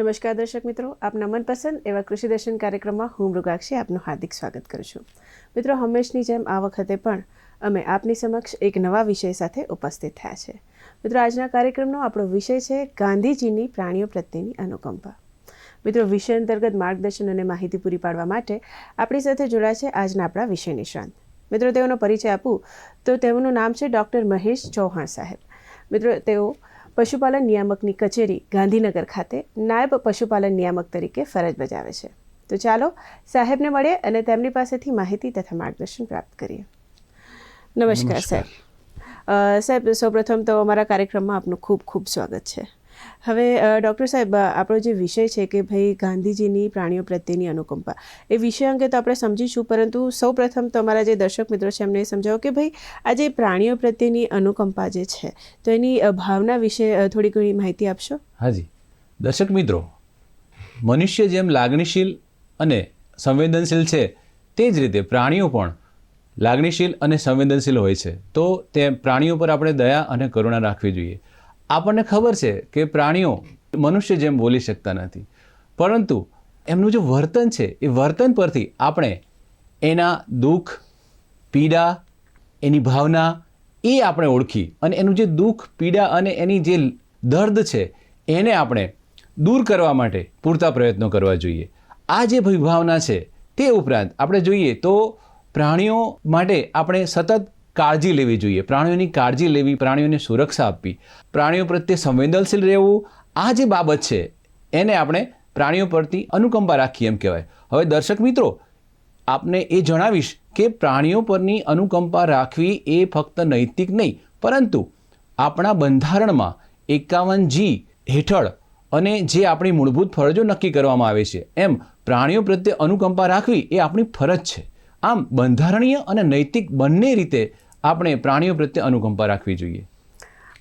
નમસ્કાર દર્શક મિત્રો, આપના મનપસંદ એવા કૃષિ દર્શન કાર્યક્રમમાં હું મૃગાક્ષી આપનું હાર્દિક સ્વાગત કરું છું. મિત્રો, હંમેશની જેમ આ વખતે પણ અમે આપની સમક્ષ એક નવા વિષય સાથે ઉપસ્થિત થયા છે. મિત્રો, આજના કાર્યક્રમનો આપણો વિષય છે ગાંધીજીની પ્રાણીઓ પ્રત્યેની અનુકંપા. મિત્રો, વિષય અંતર્ગત માર્ગદર્શન અને માહિતી પૂરી પાડવા માટે આપણી સાથે જોડાયા છે આજના આપણા વિષય નિષ્ણાંત. મિત્રો, તેઓનો પરિચય આપું તો તેમનું નામ છે ડૉક્ટર મહેશ ચૌહાણ સાહેબ. મિત્રો, તેઓ પશુપાલન નિયામકની કચેરી ગાંધીનગર ખાતે નાયબ પશુપાલન નિયામક તરીકે ફરજ બજાવે છે. તો ચાલો સાહેબને મળીએ અને તેમની પાસેથી માહિતી તથા માર્ગદર્શન પ્રાપ્ત કરીએ. નમસ્કાર સાહેબ. સાહેબ, સૌપ્રથમ તો અમારા કાર્યક્રમમાં આપનું ખૂબ ખૂબ સ્વાગત છે. હવે ડૉક્ટર સાહેબ, આપણો જે વિષય છે કે ભાઈ ગાંધીજીની પ્રાણીઓ પ્રત્યેની અનુકંપા, એ વિષય અંગે તો આપણે સમજીશું, પરંતુ સૌપ્રથમ તો અમારા જે દર્શક મિત્રો છે એમને સમજાવો કે ભાઈ આ જે પ્રાણીઓ પ્રત્યેની અનુકંપા જે છે તો એની ભાવના વિશે થોડી ઘણી માહિતી આપશો? હાજી. દર્શક મિત્રો, મનુષ્ય જેમ લાગણીશીલ અને સંવેદનશીલ છે તે જ રીતે પ્રાણીઓ પણ લાગણીશીલ અને સંવેદનશીલ હોય છે. તો તે પ્રાણીઓ પર આપણે દયા અને કરુણા રાખવી જોઈએ. આપણને ખબર છે કે પ્રાણીઓ મનુષ્ય જેમ બોલી શકતા નથી, પરંતુ એમનું જે વર્તન છે એ વર્તન પરથી આપણે એના દુઃખ, પીડા, એની ભાવના એ આપણે ઓળખી અને એનું જે દુઃખ, પીડા અને એની જે દર્દ છે એને આપણે દૂર કરવા માટે પૂરતા પ્રયત્નો કરવા જોઈએ. આ જે ભાવના છે તે ઉપરાંત આપણે જોઈએ તો પ્રાણીઓ માટે આપણે સતત કાળજી લેવી જોઈએ. પ્રાણીઓની કાળજી લેવી, પ્રાણીઓને સુરક્ષા આપવી, પ્રાણીઓ પ્રત્યે સંવેદનશીલ રહેવું, આ જે બાબત છે એને આપણે પ્રાણીઓ પરથી અનુકંપા રાખીએ એમ કહેવાય. હવે દર્શક મિત્રો, આપને એ જણાવીશ કે પ્રાણીઓ પરની અનુકંપા રાખવી એ ફક્ત નૈતિક નહીં, પરંતુ આપણા બંધારણમાં 51G હેઠળ અને જે આપણી મૂળભૂત ફરજો નક્કી કરવામાં આવે છે એમ પ્રાણીઓ પ્રત્યે અનુકંપા રાખવી એ આપણી ફરજ છે. આમ બંધારણીય અને નૈતિક બંને રીતે આપણે પ્રાણીઓ પ્રત્યે અનુકંપા રાખવી જોઈએ.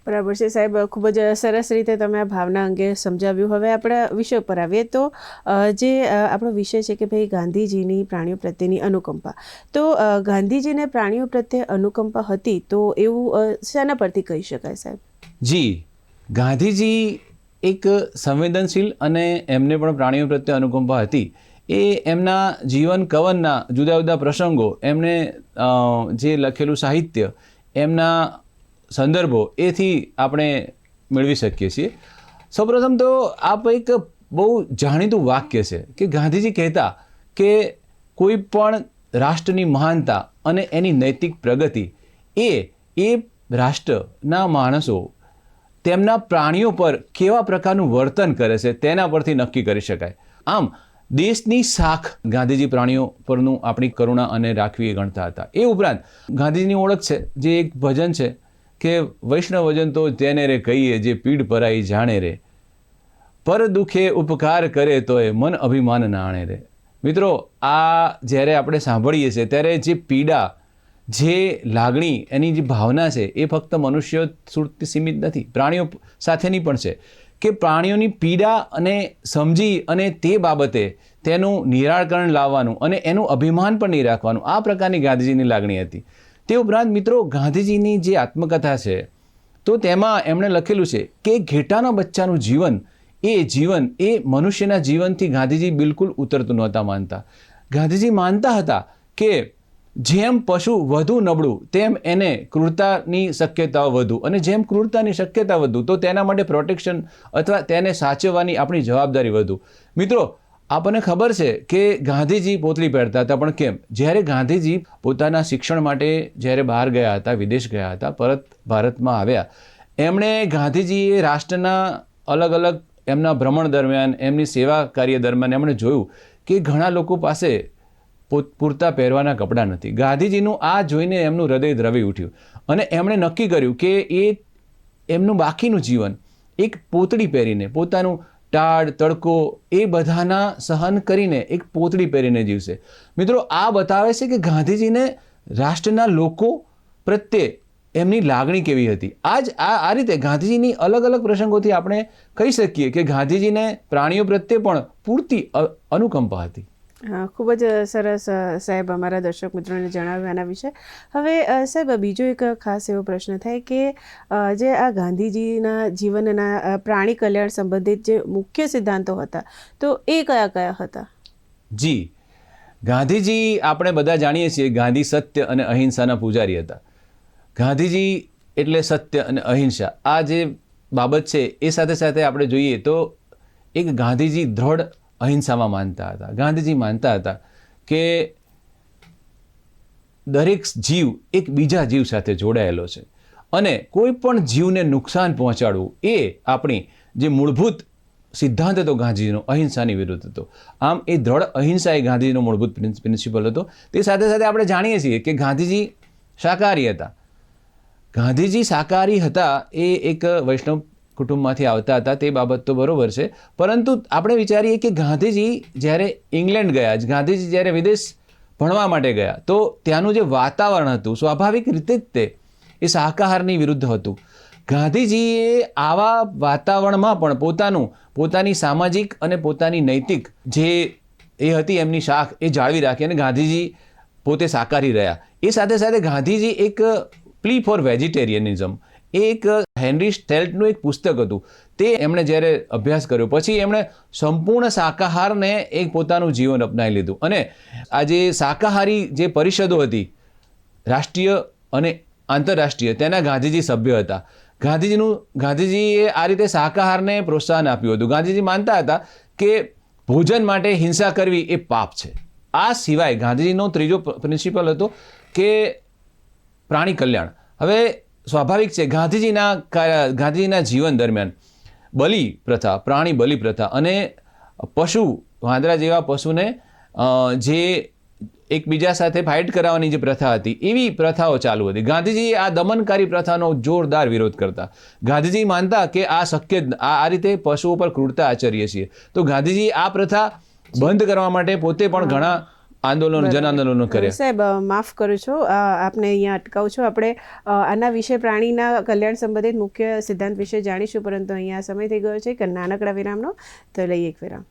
બરાબર છે સાહેબ, ખૂબ જ સરસ રીતે તમે આ ભાવના અંગે સમજાવ્યું. હવે આપણા વિષય પર આવીએ તો જે આપણો વિષય છે કે ભાઈ ગાંધીજીની પ્રાણીઓ પ્રત્યેની અનુકંપા. તો ગાંધીજીને પ્રાણીઓ પ્રત્યે અનુકંપા હતી તો એવું શેના પરથી કહી શકાય સાહેબ? જી, ગાંધીજી એક સંવેદનશીલ અને એમને પણ પ્રાણીઓ પ્રત્યે અનુકંપા હતી. એ એમના જીવન કવનના જુદા જુદા પ્રસંગો, એમને જે લખેલું સાહિત્ય, એમના સંદર્ભો એથી આપણે મેળવી શકીએ છીએ. સૌપ્રથમ તો આપ એક બહુ જાણીતું વાક્ય છે કે ગાંધીજી કહેતા કે કોઈ પણ રાષ્ટ્રની મહાનતા અને એની નૈતિક પ્રગતિ એ રાષ્ટ્રના માણસો તેમના પ્રાણીઓ પર કેવા પ્રકારનું વર્તન કરે છે તેના પરથી નક્કી કરી શકાય. આમ દેશની શાખ ગાંધીજી પ્રાણીઓ પરનું આપણી કરુણા અને રાખવી એ ગણતા હતા. એ ઉપરાંત ગાંધીજીની ઓળખ છે, જે એક ભજન છે કે વૈષ્ણવજન તો તેને રે કહીએ જે પીડ પરાઈ જાણે રે, પર દુખે ઉપકાર કરે તોય મન અભિમાન નાણે રે. મિત્રો, આ જ્યારે આપણે સાંભળીએ છીએ ત્યારે જે પીડા, જે લાગણી, એની જે ભાવના છે એ ફક્ત મનુષ્યો સુધી સીમિત નથી, પ્રાણીઓ સાથેની પણ છે. કે પ્રાણીઓની પીડા અને સમજી અને તે બાબતે તેનું નિરાકરણ લાવવાનું અને એનું અભિમાન પણ નહીં રાખવાનું, આ પ્રકારની ગાંધીજીની લાગણી હતી. તે ઉપરાંત મિત્રો, ગાંધીજીની જે આત્મકથા છે તો તેમાં એમણે લખેલું છે કે ઘેટાના બચ્ચાનું જીવન એ મનુષ્યના જીવનથી ગાંધીજી બિલકુલ ઉતરતું નહોતા માનતા. ગાંધીજી માનતા હતા કે જેમ પશુ વધુ નબળું તેમ એને ક્રૂરતાની શક્યતાઓ વધુ, અને જેમ ક્રૂરતાની શક્યતા વધુ તો તેના માટે પ્રોટેક્શન અથવા તેને સાચવવાની આપણી જવાબદારી વધુ. મિત્રો, આપણને ખબર છે કે ગાંધીજી પોતળી પહેરતા હતા, પણ કેમ? જ્યારે ગાંધીજી પોતાના શિક્ષણ માટે જ્યારે બહાર ગયા હતા, વિદેશ ગયા હતા, પરત ભારતમાં આવ્યા, એમણે ગાંધીજીએ રાષ્ટ્રના અલગ અલગ એમના ભ્રમણ દરમિયાન, એમની સેવા કાર્ય દરમિયાન એમણે જોયું કે ઘણા લોકો પાસે પૂરતા પહેરવાના કપડાં નથી. ગાંધીજીનું આ જોઈને એમનું હૃદય દ્રવી ઉઠ્યું અને એમણે નક્કી કર્યું કે એ એમનું બાકીનું જીવન એક પોતળી પહેરીને, પોતાનું ટાળ, તડકો એ બધાના સહન કરીને એક પોતળી પહેરીને જીવશે. મિત્રો, આ બતાવે છે કે ગાંધીજીને રાષ્ટ્રના લોકો પ્રત્યે એમની લાગણી કેવી હતી. આ રીતે ગાંધીજીની અલગ અલગ પ્રસંગોથી આપણે કહી શકીએ કે ગાંધીજીને પ્રાણીઓ પ્રત્યે પણ પૂરતી અનુકંપા હતી. ખૂબ જ સરસ સાહેબ અમારા દર્શક મિત્રોને જણાવ્યું આના વિશે. હવે સાહેબ બીજો એક ખાસ એવો પ્રશ્ન થાય કે જે આ ગાંધીજીના જીવનના પ્રાણી કલ્યાણ સંબંધિત જે મુખ્ય સિદ્ધાંતો હતા તો એ કયા કયા હતા? જી, ગાંધીજી આપણે બધા જાણીએ છીએ, ગાંધી સત્ય અને અહિંસાના પૂજારી હતા. ગાંધીજી એટલે સત્ય અને અહિંસા, આ જે બાબત છે એ સાથે સાથે આપણે જોઈએ તો એક ગાંધીજી દ્રઢ અહિંસામાં માનતા હતા. ગાંધીજી માનતા હતા કે દરેક જીવ એક બીજા જીવ સાથે જોડાયેલો છે અને કોઈ પણ જીવને નુકસાન પહોંચાડવું એ આપણી જે મૂળભૂત સિદ્ધાંત હતો ગાંધીજીનો, અહિંસાની વિરુદ્ધ હતો. આમ એ દ્રઢ અહિંસા એ ગાંધીજીનો મૂળભૂત પ્રિન્સિપલ હતો. તે સાથે સાથે આપણે જાણીએ છીએ કે ગાંધીજી શાકાહારી હતા. ગાંધીજી શાકાહારી હતા એ એક વૈષ્ણવ કુટુંબમાંથી આવતા હતા, તે બાબત તો બરોબર છે, પરંતુ આપણે વિચારીએ કે ગાંધીજી જ્યારે ઇંગ્લેન્ડ ગયા, ગાંધીજી જ્યારે વિદેશ ભણવા માટે ગયા, તો ત્યાંનું જે વાતાવરણ હતું સ્વાભાવિક રીતે જ તે એ શાકાહારની વિરુદ્ધ હતું. ગાંધીજીએ આવા વાતાવરણમાં પણ પોતાની સામાજિક અને પોતાની નૈતિક જે એ હતી એમની શાખ એ જાળવી રાખી અને ગાંધીજી પોતે શાકાહારી રહ્યા. એ સાથે સાથે ગાંધીજી એક પ્લી ફોર વેજીટેરિયનિઝમ, એક હેનરી સ્ટેલ્ટનું એક પુસ્તક હતું, તે એમણે જ્યારે અભ્યાસ કર્યો પછી એમણે સંપૂર્ણ શાકાહારને એક પોતાનું જીવન અપનાવી લીધું. અને આ જે શાકાહારી જે પરિષદો હતી રાષ્ટ્રીય અને આંતરરાષ્ટ્રીય, તેના ગાંધીજી સભ્ય હતા. ગાંધીજીએ આ રીતે શાકાહારને પ્રોત્સાહન આપ્યું હતું. ગાંધીજી માનતા હતા કે ભોજન માટે હિંસા કરવી એ પાપ છે. આ સિવાય ગાંધીજીનો ત્રીજો પ્રિન્સિપલ હતો કે પ્રાણી કલ્યાણ. હવે સ્વાભાવિક છે, ગાંધીજીના જીવન દરમિયાન બલિ પ્રથા, પ્રાણી બલિ પ્રથા અને પશુ, વાંદરા જેવા પશુને જે એકબીજા સાથે ફાઇટ કરાવવાની જે પ્રથા હતી, એવી પ્રથાઓ ચાલુ હતી. ગાંધીજી આ દમનકારી પ્રથાનો જોરદાર વિરોધ કરતા. ગાંધીજી માનતા કે આ શક્ય આ રીતે પશુઓ પર ક્રૂરતા આચરીએ છીએ. તો ગાંધીજી આ પ્રથા બંધ કરવા માટે પોતે પણ ઘણા જન આંદોલનો કર્યા. સાહેબ માફ કરું છું, આપને અહીંયા અટકાવું છું. આપણે આના વિશે પ્રાણીના કલ્યાણ સંબંધિત મુખ્ય સિદ્ધાંત વિશે જાણીશું, પરંતુ અહીંયા સમય થઈ ગયો છે કે નાનકડા વિરામનો, તો લઈએ એક વિરામ.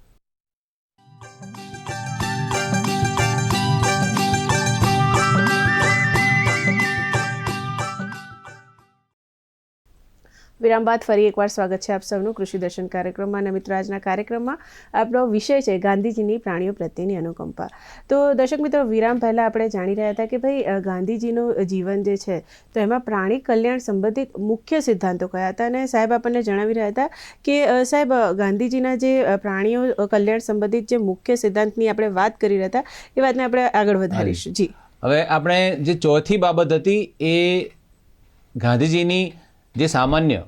વિરામ બાદ ફરી એકવાર સ્વાગત છે આપ સૌનું કૃષિ દર્શન કાર્યક્રમમાં. અને મિત્રો, આજના કાર્યક્રમમાં આપણો વિષય છે ગાંધીજીની પ્રાણીઓ પ્રત્યેની અનુકંપા. તો દર્શક મિત્રો, વિરામ પહેલાં આપણે જાણી રહ્યા હતા કે ભાઈ ગાંધીજીનું જીવન જે છે તો એમાં પ્રાણી કલ્યાણ સંબંધિત મુખ્ય સિદ્ધાંતો કયા હતા, અને સાહેબ આપણને જણાવી રહ્યા હતા કે સાહેબ ગાંધીજીના જે પ્રાણીઓ કલ્યાણ સંબંધિત જે મુખ્ય સિદ્ધાંતની આપણે વાત કરી રહ્યા હતા એ વાતને આપણે આગળ વધારીશું. જી, હવે આપણે જે ચોથી બાબત હતી એ ગાંધીજીની જે સામાન્ય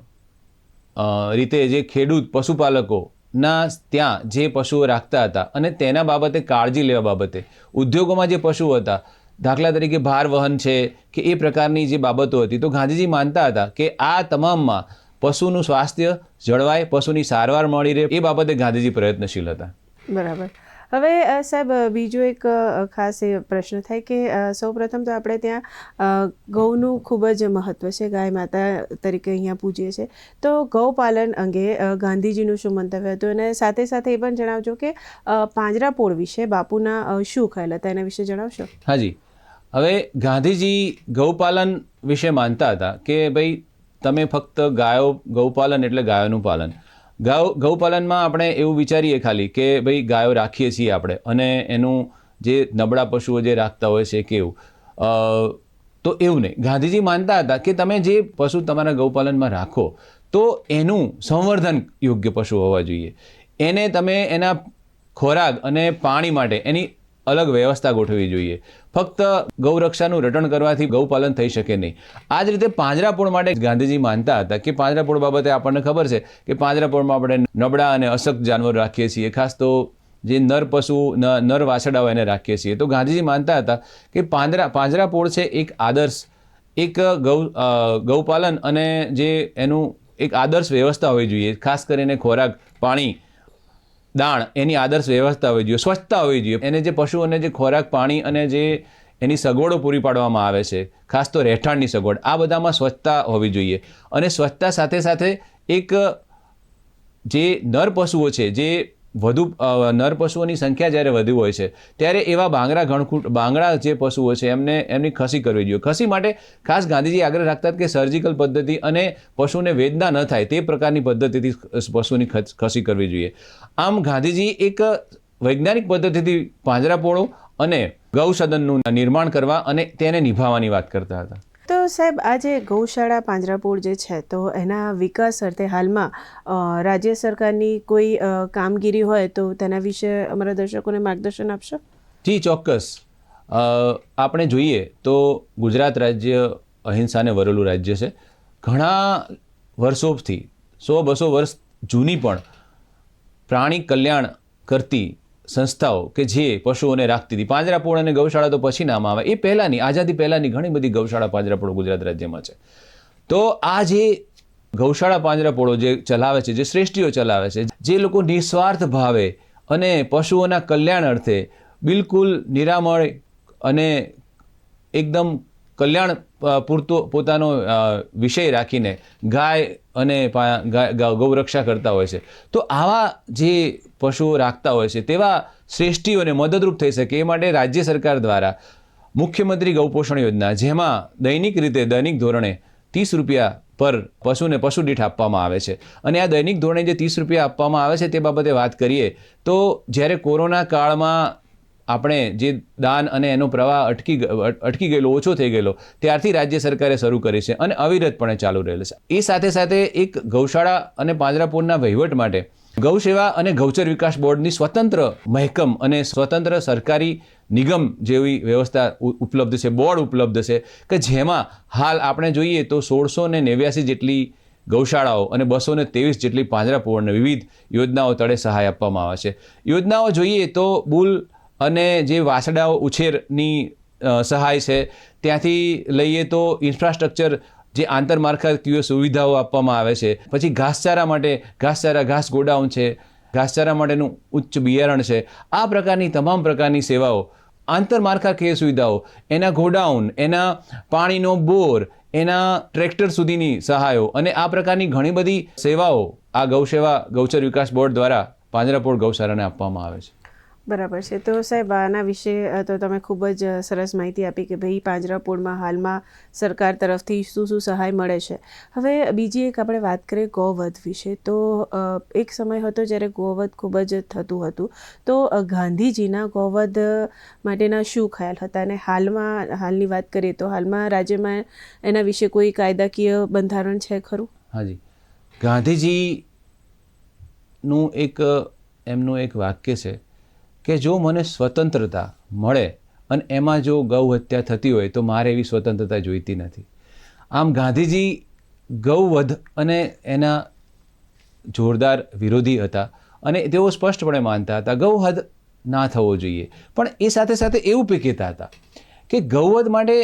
રીતે જે ખેડૂત પશુપાલકોના ત્યાં જે પશુઓ રાખતા હતા અને તેના બાબતે કાળજી લેવા બાબતે, ઉદ્યોગોમાં જે પશુઓ હતા, દાખલા તરીકે ભાર વહન છે કે એ પ્રકારની જે બાબતો હતી, તો ગાંધીજી માનતા હતા કે આ તમામમાં પશુનું સ્વાસ્થ્ય જળવાય, પશુની સારવાર મળી રહે, એ બાબતે ગાંધીજી પ્રયત્નશીલ હતા. બરાબર. હવે સાહેબ બીજો એક ખાસ એ પ્રશ્ન થાય કે સૌપ્રથમ તો આપણે ત્યાં ગૌનું ખૂબ જ મહત્ત્વ છે, ગાય માતા તરીકે અહીંયા પૂજીએ છીએ, તો ગૌપાલન અંગે ગાંધીજીનું શું મંતવ્ય હતું, અને સાથે સાથે એ પણ જણાવજો કે પાંજરાપોળ વિશે બાપુના શું ખ્યાલ હતા, એના વિશે જણાવશો? હાજી. હવે ગાંધીજી ગૌપાલન વિશે માનતા હતા કે ભાઈ તમે ફક્ત ગૌપાલન એટલે ગાયોનું પાલન. ગૌપાલનમાં આપણે એવું વિચારીએ ખાલી કે ભાઈ ગાયો રાખીએ છીએ આપણે અને એનું જે નબળા પશુઓ જે રાખતા હોય છે કેવું, તો એવું નહીં. ગાંધીજી માનતા હતા કે તમે જે પશુ તમારા ગૌપાલનમાં રાખો તો એનું સંવર્ધન યોગ્ય પશુ હોવા જોઈએ. એને તમે એના ખોરાક અને પાણી માટે એની અલગ વ્યવસ્થા ગોઠવવી જોઈએ. ફક્ત ગૌરક્ષાનું રટણ કરવાથી ગૌપાલન થઈ શકે નહીં. આ જ રીતે પાંજરાપોળ માટે ગાંધીજી માનતા હતા કે પાંજરાપોળ બાબતે આપણને ખબર છે કે પાંજરાપોળમાં આપણે નબળા અને અશક્ત જાનવર રાખીએ છીએ, ખાસ તો જે નર પશુ નર વાછડાઓ એને રાખીએ છીએ. તો ગાંધીજી માનતા હતા કે પાંજરાપોળ છે એક આદર્શ, એક ગૌપાલન અને જે એનું એક આદર્શ વ્યવસ્થા હોવી જોઈએ. ખાસ કરીને ખોરાક, પાણી, દાણ, એની આદર્શ વ્યવસ્થા હોવી જોઈએ, સ્વચ્છતા હોવી જોઈએ. એને જે પશુઓને જે ખોરાક, પાણી અને જે એની સગવડો પૂરી પાડવામાં આવે છે, ખાસ તો રહેઠાણની સગવડ, આ બધામાં સ્વચ્છતા હોવી જોઈએ. અને સ્વચ્છતા સાથે સાથે એક જે નર પશુઓ છે જે વધુ નર પશુઓની સંખ્યા જ્યારે વધુ હોય છે ત્યારે એવા બાંગડા જે પશુઓ છે એમની ખસી કરવી જોઈએ. ખસી માટે ખાસ ગાંધીજી આગ્રહ રાખતા કે સર્જિકલ પદ્ધતિ અને પશુને વેદના ન થાય તે પ્રકારની પદ્ધતિથી પશુની ખસી કરવી જોઈએ. આમ ગાંધીજી એક વૈજ્ઞાનિક પદ્ધતિથી પાંજરાપોળો અને ગૌસદનનું નિર્માણ કરવા અને તેને નિભાવવાની વાત કરતા હતા. તો સાહેબ, આ જે ગૌશાળા પાંજરાપોળ જે છે તો એના વિકાસ અર્થે હાલમાં રાજ્ય સરકારની કોઈ કામગીરી હોય તો તેના વિશે અમારા દર્શકોને માર્ગદર્શન આપશો? જી ચોક્કસ. આપણે જોઈએ તો ગુજરાત રાજ્ય અહિંસાને વરેલું રાજ્ય છે. ઘણા વર્ષોથી 100-200 વર્ષ જૂની પણ પ્રાણી કલ્યાણ કરતી સંસ્થાઓ કે જે પશુઓને રાખતી હતી. પાંજરાપોળ અને ગૌશાળા તો પછી નામ આવે, એ પહેલાંની આઝાદી પહેલાંની ઘણી બધી ગૌશાળા પાંજરાપોળો ગુજરાત રાજ્યમાં છે. તો આ જે ગૌશાળા પાંજરાપોળો જે ચલાવે છે, જે શ્રેષ્ઠીઓ ચલાવે છે, જે લોકો નિસ્વાર્થ ભાવે અને પશુઓના કલ્યાણ અર્થે બિલકુલ નિરામય અને એકદમ કલ્યાણ પૂરતો પોતાનો વિષય રાખીને ગાય અને ગૌરક્ષા કરતા હોય છે. તો આવા જે પશુઓ રાખતા હોય છે તેવા શ્રેષ્ઠીઓને મદદરૂપ થઈ શકે એ માટે રાજ્ય સરકાર દ્વારા મુખ્યમંત્રી ગૌપોષણ યોજના, જેમાં દૈનિક ધોરણે 30 રૂપિયા પર પશુને પશુ દીઠ આપવામાં આવે છે. અને આ દૈનિક ધોરણે જે 30 રૂપિયા આપવામાં આવે છે તે બાબતે વાત કરીએ તો જ્યારે કોરોના કાળમાં આપણે જે દાન અને એનો પ્રવાહ અટકી ગયેલો, ઓછો થઈ ગયેલો, ત્યારથી રાજ્ય સરકારે શરૂ કરી છે અને અવિરતપણે ચાલુ રહેલ છે. એ સાથે સાથે એક ગૌશાળા અને પાંજરાપોળના વહીવટ માટે ગૌ સેવા અને ગૌચર વિકાસ બોર્ડની સ્વતંત્ર મહેકમ અને સ્વતંત્ર સરકારી નિગમ જેવી વ્યવસ્થા ઉપલબ્ધ છે, બોર્ડ ઉપલબ્ધ છે કે જેમાં હાલ આપણે જોઈએ તો 1689 જેટલી ગૌશાળાઓ અને 223 જેટલી પાંજરાપોળને વિવિધ યોજનાઓ તળે સહાય આપવામાં આવે છે. યોજનાઓ જોઈએ તો બુલ અને જે વાછડાઓ ઉછેરની સહાય છે, ત્યાંથી લઈએ તો ઇન્ફ્રાસ્ટ્રક્ચર જે આંતરમાળખાકીય સુવિધાઓ આપવામાં આવે છે, પછી ઘાસચારા માટે ઘાસ ગોડાઉન છે, ઘાસચારા માટેનું ઉચ્ચ બિયારણ છે, આ પ્રકારની તમામ પ્રકારની સેવાઓ, આંતરમાળખાકીય સુવિધાઓ, એના ગોડાઉન, એના પાણીનો બોર, એના ટ્રેક્ટર સુધીની સહાયો અને આ પ્રકારની ઘણી બધી સેવાઓ આ ગૌચર વિકાસ બોર્ડ દ્વારા પાંજરાપોળ ગૌશાળાને આપવામાં આવે છે. બરાબર છે. તો સાહેબ, આના વિશે તો તમે ખૂબ જ સરસ માહિતી આપી કે ભાઈ પાંજરાપોળમાં હાલમાં સરકાર તરફથી શું સહાય મળે છે. હવે બીજી એક આપણે વાત કરીએ ગૌવધ વિશે. તો એક સમય હતો જ્યારે ગૌવધ ખૂબ જ થતું હતું. તો ગાંધીજીના ગૌવધ માટેના શું ખ્યાલ હતા અને હાલની વાત કરીએ તો હાલમાં રાજ્યમાં એના વિશે કોઈ કાયદાકીય બંધારણ છે ખરું? હાજી, ગાંધીજીનું એમનું એક વાક્ય છે કે જો મને સ્વતંત્રતા મળે અને એમાં જો ગૌ હત્યા થતી હોય તો મારે એવી સ્વતંત્રતા જોઈતી નથી. આમ ગાંધીજી ગૌવધ અને એના જોરદાર વિરોધી હતા અને તેઓ સ્પષ્ટપણે માનતા હતા ગૌવધ ના થવો જોઈએ. પણ એ સાથે સાથે એવું પણ કહેતા હતા કે ગૌવધ માટે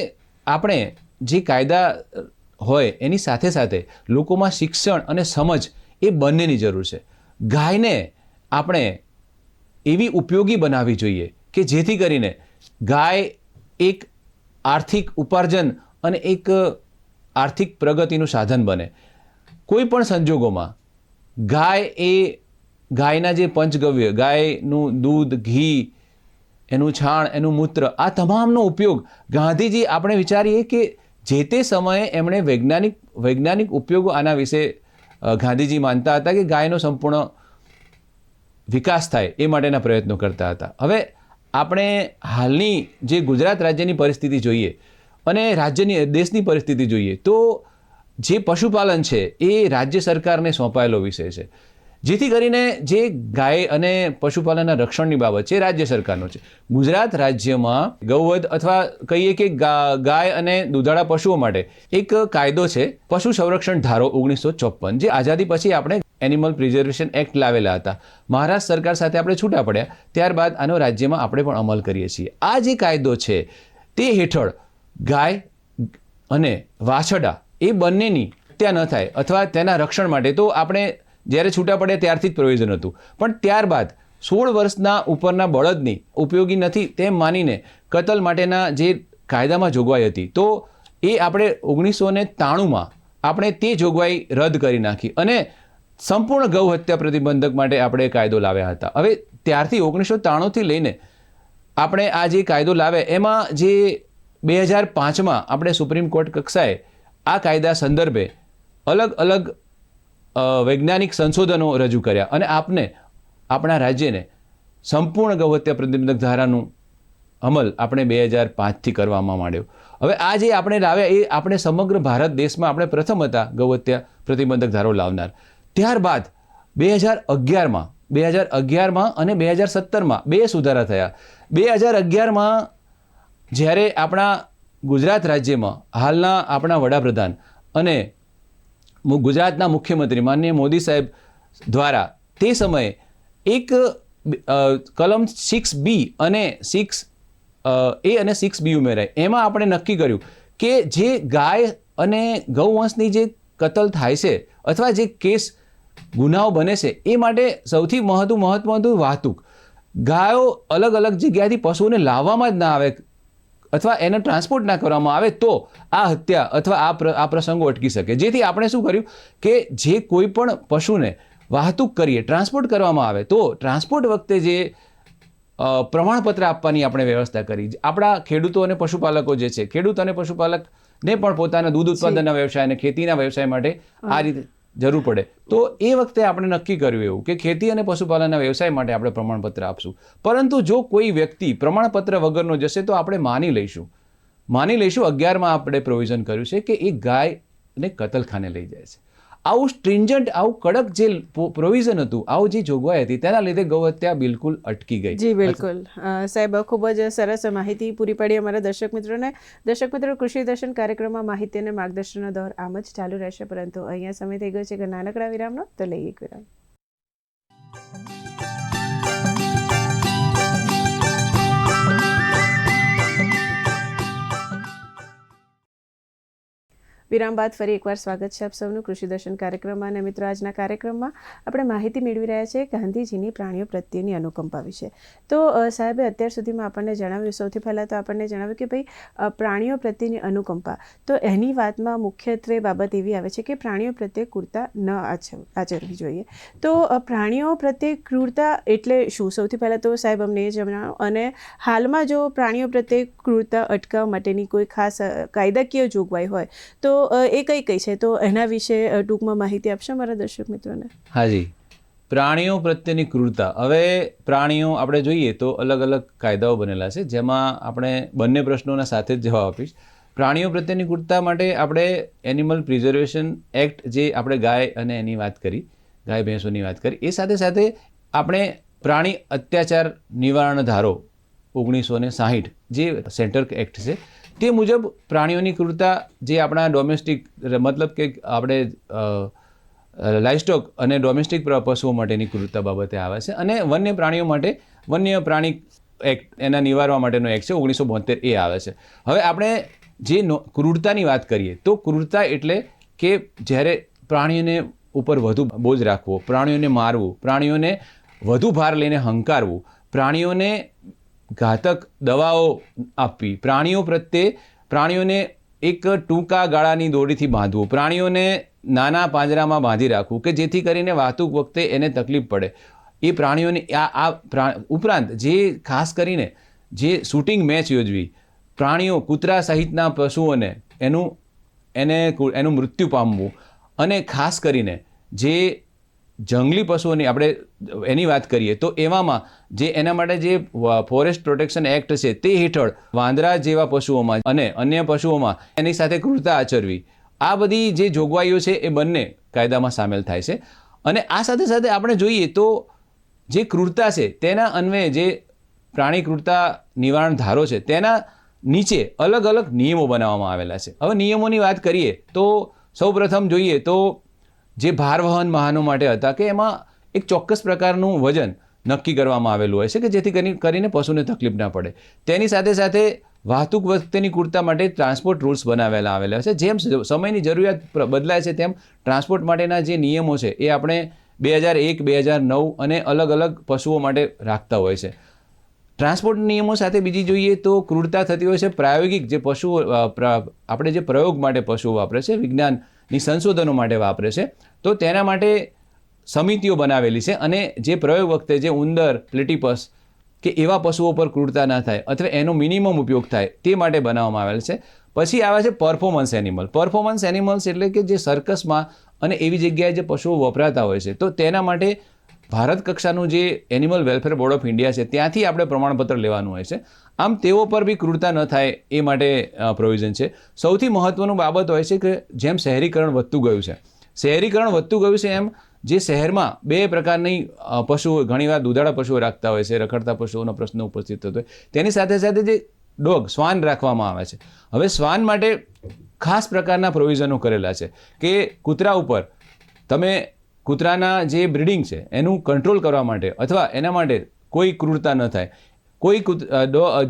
આપણે જે કાયદા હોય એની સાથે સાથે લોકોમાં શિક્ષણ અને સમજ એ બંનેની જરૂર છે. ગાયને આપણે એવી ઉપયોગી બનાવવી જોઈએ કે જેથી કરીને ગાય એક આર્થિક ઉપાર્જન અને એક આર્થિક પ્રગતિનું સાધન બને. કોઈ પણ સંજોગોમાં ગાયના જે પંચગવ્ય, ગાયનું દૂધ, ઘી, એનું છાણ, એનું મૂત્ર, આ તમામનો ઉપયોગ ગાંધીજી, આપણે વિચારીએ કે જે તે સમયે એમણે વૈજ્ઞાનિક ઉપયોગો આના વિશે ગાંધીજી માનતા હતા કે ગાયનો સંપૂર્ણ વિકાસ થાય એ માટેના પ્રયત્નો કરતા હતા. હવે આપણે હાલની જે ગુજરાત રાજ્યની પરિસ્થિતિ જોઈએ અને દેશની પરિસ્થિતિ જોઈએ તો જે પશુપાલન છે એ રાજ્ય સરકારને સોંપાયેલો વિષય છે. જેથી કરીને જે ગાય અને પશુપાલનના રક્ષણની બાબત છે રાજ્ય સરકારનો છે. ગુજરાત રાજ્યમાં ગૌવધ અથવા કહીએ કે ગાય અને દૂધાળા પશુઓ માટે એક કાયદો છે, પશુ સંરક્ષણ ધારો 1954, જે આઝાદી પછી આપણે એનિમલ પ્રિઝર્વેશન એક્ટ લાવેલા હતા. મહારાષ્ટ્ર સરકાર સાથે આપણે છૂટા પડ્યા ત્યારબાદ આનો રાજ્યમાં આપણે પણ અમલ કરીએ છીએ. આ જે કાયદો છે તે હેઠળ ગાય અને વાછડા એ બંનેની હત્યા ન થાય અથવા તેના રક્ષણ માટે તો આપણે જ્યારે છૂટા પડ્યા ત્યારથી જ પ્રોવિઝન હતું. પણ ત્યારબાદ 16 વર્ષના ઉપરના બળદની ઉપયોગી નથી તેમ માનીને કતલ માટેના જે કાયદામાં જોગવાઈ હતી તો એ આપણે 1993માં આપણે તે જોગવાઈ રદ કરી નાખી અને સંપૂર્ણ ગૌ હત્યા પ્રતિબંધક માટે આપણે કાયદો લાવ્યા હતા. હવે ત્યારથી 1993થી લઈને આપણે આ જે કાયદો લાવ્યા એમાં જે 2005માં આપણે સુપ્રીમ કોર્ટ કક્ષાએ આ કાયદા સંદર્ભે અલગ અલગ વૈજ્ઞાનિક સંશોધનો રજૂ કર્યા અને આપણા રાજ્યને સંપૂર્ણ ગૌહત્યા પ્રતિબંધક ધારાનું અમલ આપણે 2005થી કરવામાં માંડ્યો. હવે આ જે આપણે લાવ્યા એ આપણે સમગ્ર ભારત દેશમાં આપણે પ્રથમ હતા ગૌહત્યા પ્રતિબંધક ધારો લાવનાર. ત્યારબાદ 2011માં અને 2017માં 2 સુધારા થયા. 2011માં જ્યારે આપણા ગુજરાત રાજ્યમાં હાલના આપણા વડાપ્રધાન અને ગુજરાતના મુખ્યમંત્રી માનનીય મોદી સાહેબ દ્વારા તે સમયે એક કલમ 6B અને 6A અને 6B ઉમેરાય. એમાં આપણે નક્કી કર્યું કે જે ગાય અને ગૌવંશની જે કતલ થાય છે અથવા જે કેસ ગુનાઓ બને છે એ માટે સૌથી મહત્વનું વાહતુક. ગાયો અલગ અલગ જગ્યાએથી પશુઓને લાવવામાં જ ના આવે અથવા એને ટ્રાન્સપોર્ટ ના કરવામાં આવે તો આ હત્યા અથવા આ પ્રસંગો અટકી શકે. જેથી આપણે શું કર્યું કે જે કોઈ પણ પશુને વાહતુક કરીએ, ટ્રાન્સપોર્ટ કરવામાં આવે તો ટ્રાન્સપોર્ટ વખતે જે પ્રમાણપત્ર આપવાની આપણે વ્યવસ્થા કરી. આપણા ખેડૂતો અને પશુપાલકો જે છે, ખેડૂત અને પશુપાલકને પણ પોતાના દૂધ ઉત્પાદનના વ્યવસાય અને ખેતીના વ્યવસાય માટે આ રીતે જરૂર પડે તો એ વખતે આપણે નક્કી કર્યું એવું કે ખેતી અને પશુપાલનના વ્યવસાય માટે આપણે પ્રમાણપત્ર આપશું. પરંતુ જો કોઈ વ્યક્તિ પ્રમાણપત્ર વગરનો જશે તો આપણે માની લઈશું. 11માં આપણે પ્રોવિઝન કર્યું છે કે એ ગાયને કતલખાને લઈ જાય છે. આવું સ્ટ્રિન્જન્ટ, આવું કડક જે પ્રોવિઝન હતું, આવું જે જોગવાઈ હતી, તેના લીધે ગૌહત્યા બિલકુલ અટકી ગઈ. જી બિલકુલ સાહેબ, ખૂબ જ સરસ માહિતી પૂરી પાડી અમારા દર્શક મિત્રોને. દર્શક મિત્રો, કૃષિ દર્શન કાર્યક્રમમાં માહિતી અને માર્ગદર્શનનો દોર આમ જ ચાલુ રહેશે, પરંતુ અહીંયા સમય થઈ ગયો છે કે નાનકડા વિરામનો, તો લઈએ એક વિરામ. વિરામ બાદ ફરી એકવાર સ્વાગત છે આપ સૌનું કૃષિ દર્શન કાર્યક્રમમાં. અને મિત્રો, આજના કાર્યક્રમમાં આપણે માહિતી મેળવી રહ્યા છીએ ગાંધીજીની પ્રાણીઓ પ્રત્યેની અનુકંપા વિશે. તો સાહેબે અત્યાર સુધીમાં આપણને જણાવ્યું, સૌથી પહેલાં તો આપણને જણાવ્યું કે ભાઈ પ્રાણીઓ પ્રત્યેની અનુકંપા, તો એની વાતમાં મુખ્યત્વે બાબત એવી આવે છે કે પ્રાણીઓ પ્રત્યે ક્રૂરતા ન આચરવી જોઈએ. તો પ્રાણીઓ પ્રત્યે ક્રૂરતા એટલે શું? સૌથી પહેલાં તો સાહેબ અમને એ જણાવો. અને હાલમાં જો પ્રાણીઓ પ્રત્યે ક્રૂરતા અટકાવવા માટેની કોઈ ખાસ કાયદાકીય જોગવાઈ હોય તો એ કઈ છે? તો એના વિશે ટૂંકમાં માહિતી આપશો મારા દર્શક મિત્રોને. હાજી, પ્રાણીઓ પ્રત્યેની ક્રૂરતા. હવે પ્રાણીઓ આપણે જોઈએ તો અલગ અલગ કાયદાઓ બનેલા છે, જેમાં આપણે બંને પ્રશ્નોના સાથે જ જવાબ આપીશ. પ્રાણીઓ પ્રત્યેની ક્રૂરતા માટે આપણે એનિમલ પ્રિઝર્વેશન એક્ટ, જે આપણે ગાય અને એની વાત કરી, ગાય ભેંસોની વાત કરી, એ સાથે સાથે આપણે પ્રાણી અત્યાચાર નિવારણ ધારો 1960 જે સેન્ટર એક્ટ છે, તે મુજબ પ્રાણીઓની ક્રૂરતા જે આપણા ડોમેસ્ટિક, મતલબ કે આપણે લાઇવસ્ટોક અને ડોમેસ્ટિક પશુઓ માટેની ક્રૂરતા બાબતે આવે છે. અને વન્ય પ્રાણીઓ માટે વન્ય પ્રાણી એક્ટ, એના નિવારવા માટેનો એક્ટ છે 1972, એ આવે છે. હવે આપણે જે ક્રૂરતાની વાત કરીએ તો ક્રૂરતા એટલે કે જ્યારે પ્રાણીઓને ઉપર વધુ બોજ રાખવો, પ્રાણીઓને મારવું, પ્રાણીઓને વધુ ભાર લઈને હંકારવું, પ્રાણીઓને ઘાતક દવાઓ આપવી, પ્રાણીઓને એક ટૂંકા ગાળાની દોરીથી બાંધવું, પ્રાણીઓને નાના પાંજરામાં બાંધી રાખવું કે જેથી કરીને વાહતુક વખતે એને તકલીફ પડે. એ પ્રાણીઓને ઉપરાંત જે ખાસ કરીને જે શૂટિંગ મેચ યોજવી, પ્રાણીઓ, કૂતરા સહિતના પશુઓને એનું મૃત્યુ પામવું, અને ખાસ કરીને જે જંગલી પશુઓની આપણે એની વાત કરીએ તો એવામાં જે એના માટે જે ફોરેસ્ટ પ્રોટેક્શન એક્ટ છે તે હેઠળ વાંદરા જેવા પશુઓમાં અને અન્ય પશુઓમાં એની સાથે ક્રૂરતા આચરવી, આ બધી જે જોગવાઈઓ છે એ બંને કાયદામાં સામેલ થાય છે. અને આ સાથે સાથે આપણે જોઈએ તો જે ક્રૂરતા છે તેના અન્વયે જે પ્રાણી ક્રૂરતા નિવારણ ધારો છે તેના નીચે અલગ અલગ નિયમો બનાવવામાં આવેલા છે. હવે નિયમોની વાત કરીએ તો સૌપ્રથમ જોઈએ તો જે ભારવહન વાહનો માટે હતા કે એમાં એક ચોક્કસ પ્રકારનું વજન નક્કી કરવામાં આવેલું હોય છે કે જેથી કરીને પશુને તકલીફ ના પડે. તેની સાથે સાથે વાહતુક વખતેની ક્રૂરતા માટે ટ્રાન્સપોર્ટ રૂલ્સ બનાવેલા આવેલા છે. જેમ સમયની જરૂરિયાત બદલાય છે તેમ ટ્રાન્સપોર્ટ માટેના જે નિયમો છે એ આપણે 2001, 2009 અને અલગ અલગ પશુઓ માટે રાખતા હોય છે. ટ્રાન્સપોર્ટ નિયમો સાથે બીજી જોઈએ તો ક્રૂરતા થતી હોય છે પ્રાયોગિક જે પશુઓ, આપણે જે પ્રયોગ માટે પશુઓ વાપરે છે, વિજ્ઞાનની સંશોધનો માટે વાપરે છે, તો તેના માટે સમિતિઓ બનાવેલી છે અને જે પ્રયોગ વખતે જે ઉંદર, પ્લેટીપસ કે એવા પશુઓ પર ક્રૂરતા ના થાય અથવા એનો મિનિમમ ઉપયોગ થાય તે માટે બનાવવામાં આવેલ છે. પછી આવે છે પરફોર્મન્સ એનિમલ. પરફોર્મન્સ એનિમલ્સ એટલે કે જે સર્કસમાં અને એવી જગ્યાએ જે પશુઓ વપરાતા હોય છે, તો તેના માટે ભારત કક્ષાનું જે animal welfare board of India છે ત્યાંથી આપણે પ્રમાણપત્ર લેવાનું હોય છે. આમ તેઓ પર બી ક્રૂરતા ન થાય એ માટે પ્રોવિઝન છે. સૌથી મહત્ત્વનું બાબત હોય છે કે જેમ શહેરીકરણ વધતું ગયું છે, એમ જે શહેરમાં બે પ્રકારની પશુઓ, ઘણીવાર દુધાળા પશુઓ રાખતા હોય છે, રખડતા પશુઓનો પ્રશ્ન ઉપસ્થિત થતો હોય, તેની સાથે સાથે જે શ્વાન રાખવામાં આવે છે. હવે શ્વાન માટે ખાસ પ્રકારના પ્રોવિઝનો કરેલા છે કે કૂતરા ઉપર તમે કૂતરાના જે બ્રિડિંગ છે એનું કંટ્રોલ કરવા માટે અથવા એના માટે કોઈ ક્રૂરતા ન થાય.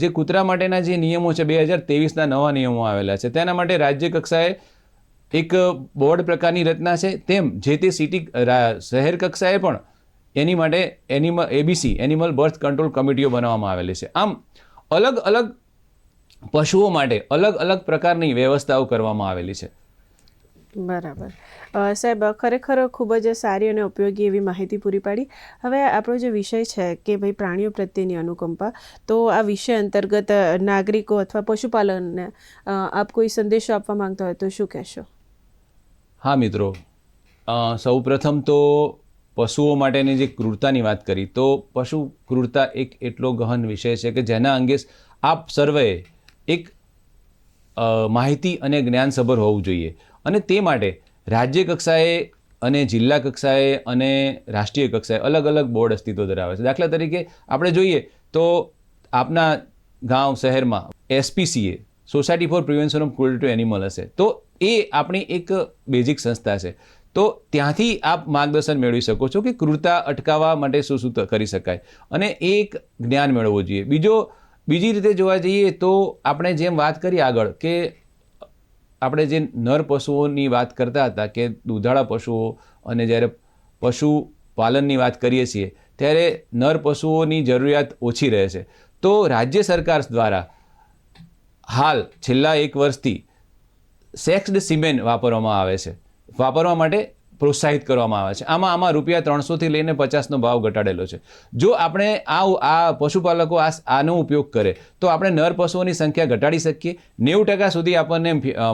જે કૂતરા માટેના જે નિયમો છે 2023ના નવા નિયમો આવેલા છે, તેના માટે રાજ્ય કક્ષાએ એક બોર્ડ પ્રકારની રચના છે. તેમ જે તે શહેર કક્ષાએ પણ એની માટે ABC એનિમલ બર્થ કંટ્રોલ કમિટીઓ બનાવવામાં આવેલી છે. આમ અલગ અલગ પશુઓ માટે અલગ અલગ પ્રકારની વ્યવસ્થાઓ કરવામાં આવેલી છે. બરાબર. સાહેબ, ખરેખર ખૂબ જ સારી અને ઉપયોગી એવી માહિતી પૂરી પાડી. હવે આપણો જે વિષય છે કે ભાઈ પ્રાણીઓ પ્રત્યેની અનુકંપા, તો આ વિષય અંતર્ગત નાગરિકો અથવા પશુપાલનને આપ કોઈ સંદેશો આપવા માંગતા હોય તો શું કહેશો? હા મિત્રો, સૌ પ્રથમ તો પશુઓ માટેની જે ક્રૂરતાની વાત કરી, તો પશુ ક્રૂરતા એક એટલો ગહન વિષય છે કે જેના અંગે આપ સર્વેએ એક માહિતી અને જ્ઞાનસભર હોવું જોઈએ. અને તે માટે રાજ્ય કક્ષાએ અને જિલ્લા કક્ષાએ અને રાષ્ટ્રીય કક્ષાએ અલગ અલગ બોર્ડ અસ્તિત્વ ધરાવે છે. દાખલા તરીકે આપણે જોઈએ તો આપના ગાંવ શહેરમાં SPCA, society for prevention of cruelty to animal હશે, તો એ આપણી એક બેઝિક સંસ્થા છે. તો ત્યાંથી આપ માર્ગદર્શન મેળવી શકો છો કે ક્રૂરતા અટકાવવા માટે શું શું કરી શકાય, અને એ એક જ્ઞાન મેળવવું જોઈએ. બીજી રીતે જોવા જઈએ તો આપણે જેમ વાત કરી આગળ કે આપણે જે નર પશુઓની વાત કરતા હતા કે દૂધાળા પશુઓ, અને જ્યારે પશુપાલનની વાત કરીએ છીએ ત્યારે નર પશુઓની જરૂરિયાત ઓછી રહે છે. તો રાજ્ય સરકાર દ્વારા હાલ છેલ્લા 1 વર્ષથી સેક્સ્ડ સિમેન વાપરવા માટે પ્રોત્સાહિત કરવામાં આવે છે. આમાં રૂપિયા 300થી લઈને 50નો ભાવ ઘટાડેલો છે. જો આપણે આ પશુપાલકો આનો ઉપયોગ કરે તો આપણે નર પશુઓની સંખ્યા ઘટાડી શકીએ, 90% સુધી આપણને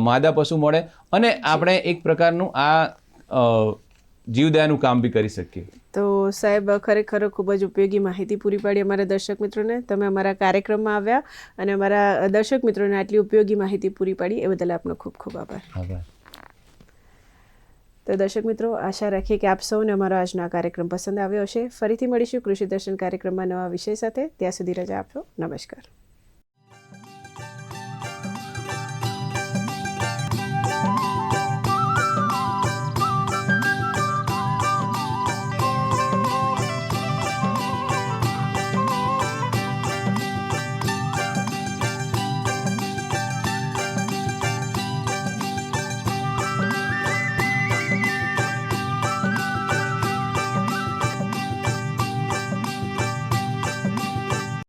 માદા પશુ મળે અને આપણે એક પ્રકારનું આ જીવદયાનું કામ બી કરી શકીએ. તો સાહેબ, ખરેખર ખૂબ જ ઉપયોગી માહિતી પૂરી પાડી અમારા દર્શક મિત્રોને. તમે અમારા કાર્યક્રમમાં આવ્યા અને અમારા દર્શક મિત્રોને આટલી ઉપયોગી માહિતી પૂરી પાડી એ બદલ આપનો ખૂબ ખૂબ આભાર. તો દર્શક મિત્રો, આશા રાખીએ કે આપ સૌને અમારો આજનો આ કાર્યક્રમ પસંદ આવ્યો હશે. ફરીથી મળીશું કૃષિ દર્શન કાર્યક્રમમાં નવા વિષય સાથે. ત્યાં સુધી રજા આપશો. નમસ્કાર.